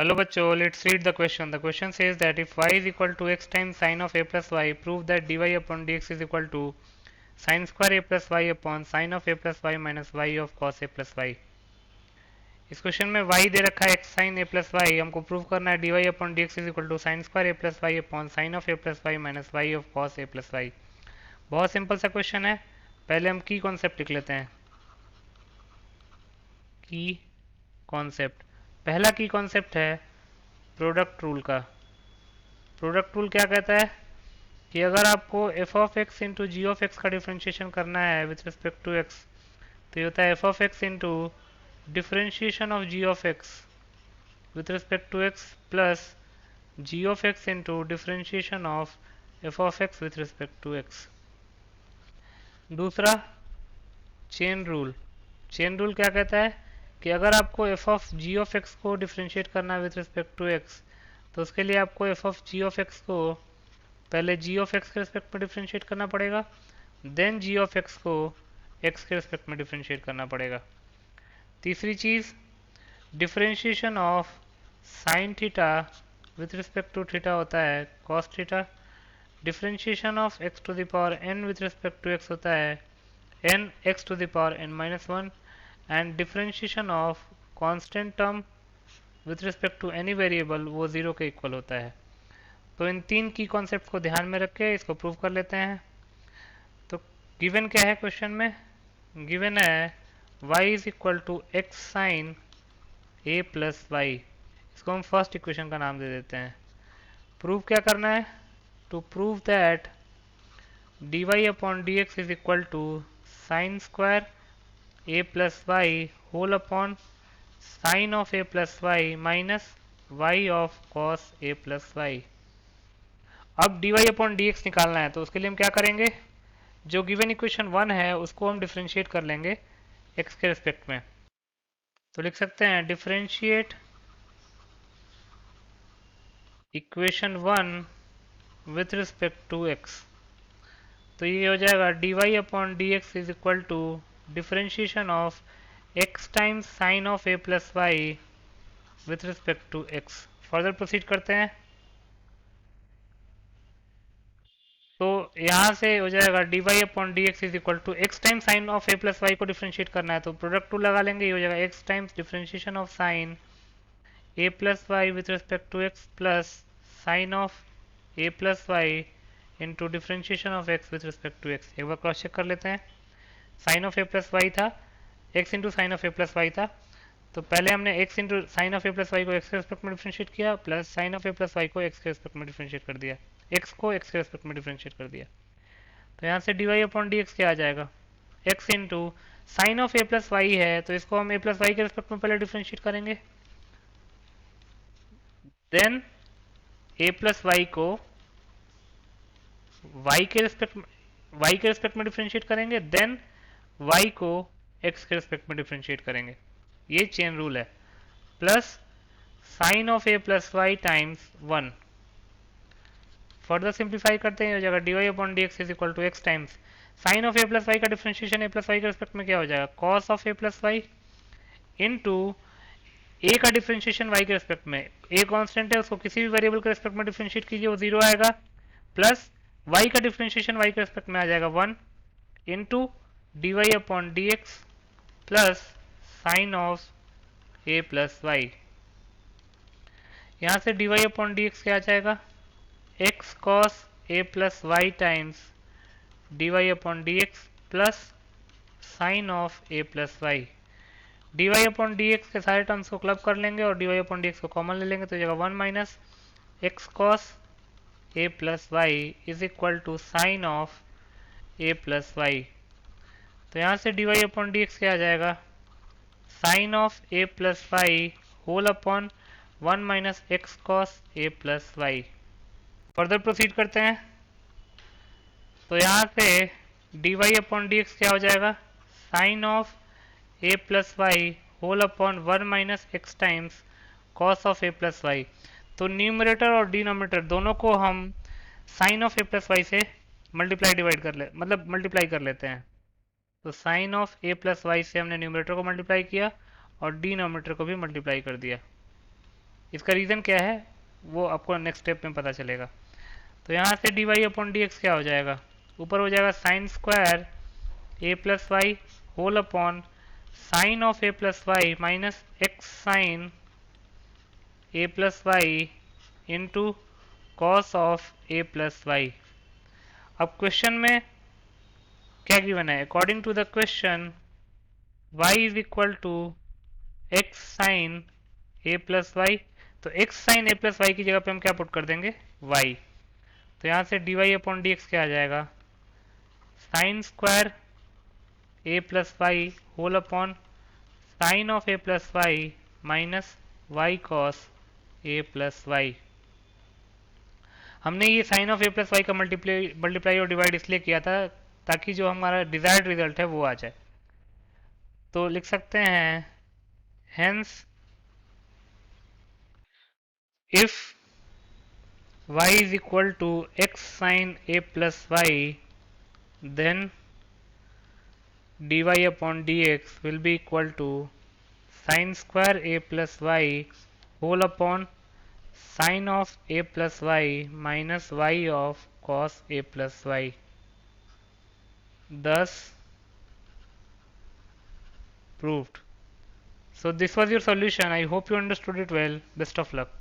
Hello बच्चों, let's read the question. The question says that if y is equal to x times sine of a plus y, prove that dy upon dx is equal to sin square a plus y upon sin of a plus y minus y of cos a plus y. इस question में y दे रखा है x sin a plus y, हमको prove करना है dy upon dx is equal to sin square a plus y upon sin of a plus y minus y of cos a plus y. बहुत simple सा question है. पहले हम की concept लिख लेते हैं. की कॉन्सेप्ट, पहला की कॉन्सेप्ट है प्रोडक्ट रूल का. प्रोडक्ट रूल क्या कहता है कि अगर आपको F of X into G of X का डिफ्रेंशिएशन करना है विथ रिस्पेक्ट टू एक्स, तो ये होता है F of X into differentiation of G of X with respect to X plus G of X into differentiation of F of X with respect to X. दूसरा chain rule. Chain rule क्या कहता है कि अगर आपको F of G of X को differentiate करना है विथ रिस्पेक्ट टू एक्स, तो उसके लिए आपको F of G of X को पहले जी ऑफ एक्स के रिस्पेक्ट में डिफ्रेंशिएट करना पड़ेगा, देन जी ऑफ एक्स को एक्स के रिस्पेक्ट में डिफ्रेंशिएट करना पड़ेगा. तीसरी चीज़, differentiation of sine theta with respect to theta होता है cos theta. Differentiation of X to the power N with respect to X होता है N X to the power N minus one. And differentiation of constant term with respect to any variable वो zero के equal होता है. तो इन तीन की concept को ध्यान में रख के इसको प्रूव कर लेते हैं. तो गिवन क्या है क्वेश्चन में? गिवन है y is equal to x sine A plus Y. इसको हम फर्स्ट इक्वेशन का नाम दे देते हैं. प्रूव क्या करना है? To prove that dy upon D X is equal to sine square A plus Y whole upon sine of A plus Y minus Y of cos A plus Y. अब dy upon D X निकालना है, तो उसके लिए हम क्या करेंगे? जो गिवन इक्वेशन 1 है उसको हम डिफ्रेंशिएट कर लेंगे x के रिस्पेक्ट में. तो लिख सकते हैं differentiate equation 1 with respect to x. तो ये हो जाएगा dy upon D X is equal to differentiation of x times sine of a plus Y with respect to x. Further proceed करते हैं. तो यहाँ से हो जाएगा D Y upon D X is equal to X times sine of A plus Y को differentiate करना है, तो प्रोडक्ट टू लगा लेंगे. ये हो जाएगा X times differentiation of sine A plus Y with respect to X plus sine of A plus Y into differentiation of X with respect to X. एक बार क्रॉस चेक कर लेते हैं. Sine of A plus Y था, X into sine of A plus Y था, तो पहले हमने X into sine of A plus Y को एक्स के रिस्पेक्ट में डिफ्रेंशिएट किया plus sine of A plus Y को एक्स के रिस्पेक्ट में डिफ्रेंशिएट कर दिया, एक्स को एक्स के रिस्पेक्ट में डिफ्रेंशिएट कर दिया. तो यहाँ से D Y upon D x क्या आ जाएगा? X into sine of A plus Y है, तो इसको हम ए प्लस वाई के रिस्पेक्ट में पहले डिफ्रेंशिएट करेंगे, देन ए प्लस वाई को वाई के रिस्पेक्ट में डिफ्रेंशिएट करेंगे, देन वाई को एक्स के रिस्पेक्ट में डिफ्रेंशिएट करेंगे. ये चेन रूल है. Plus sine of A plus Y times 1. Further simplify करते हैं, हो जाएगा D Y upon D X is equal to X times sine of A plus Y का डिफ्रेंशिएशन ए प्लस वाई के respect में क्या हो जाएगा? Cos of A plus Y into A का डिफ्रेंशिएशन वाई के रिस्पेक्ट में. ए कांस्टेंट है, उसको किसी भी वेरिएबल के रिस्पेक्ट में डिफ्रेंशिएट कीजिए वो जीरो आएगा, प्लस वाई का डिफ्रेंशिएशन वाई के रिस्पेक्ट में आ जाएगा 1 into D Y upon D X plus sine of A plus Y. यहाँ से D Y upon D x क्या आ जाएगा? X cos A plus Y times D Y upon D X plus sine of A plus Y. D Y upon D X के सारे terms को club कर लेंगे और D Y upon D x को कॉमन ले लेंगे, तो जाएगा 1 minus x cos A plus y is equal to sine of A plus y. तो यहाँ से D Y upon D x क्या आ जाएगा? Sine of A plus Y whole upon 1 minus x cos A plus y. Further proceed करते हैं. तो यहाँ से D Y upon D x क्या हो जाएगा? Sine of A plus Y whole upon 1 minus x times cos of A plus y. तो numerator और डिनोमिनेटर दोनों को हम sine of A plus y से मल्टीप्लाई कर लेते हैं. तो sine of A plus y से हमने न्यूमरेटर को मल्टीप्लाई किया और डिनोमिनेटर को भी मल्टीप्लाई कर दिया. इसका रीज़न क्या है वो आपको नेक्स्ट स्टेप में पता चलेगा। तो यहाँ से D Y upon D x क्या हो जाएगा, ऊपर हो जाएगा sine square A plus Y whole upon sine of A plus Y minus x sine A plus Y into cos of A plus Y. अब क्वेश्चन में क्या गिवन है, according to the question y is equal to x sine A plus y. तो x sine ए plus y की जगह पे हम क्या पुट कर देंगे, y। तो यहाँ से D Y upon D x क्या आ जाएगा, sine square A plus Y whole upon sine of A plus Y minus y cos A plus y. हमने ये sine of A plus Y का मल्टीप्लाई और डिवाइड इसलिए किया था ताकि जो हमारा डिजायर्ड रिजल्ट है वो आ जाए। तो लिख सकते हैं hence if y is equal to x sin a plus y, then dy upon dx will be equal to sin square a plus y whole upon sin of a plus y minus y of cos a plus y. Thus proved. So this was your solution. I hope you understood it well. Best of luck.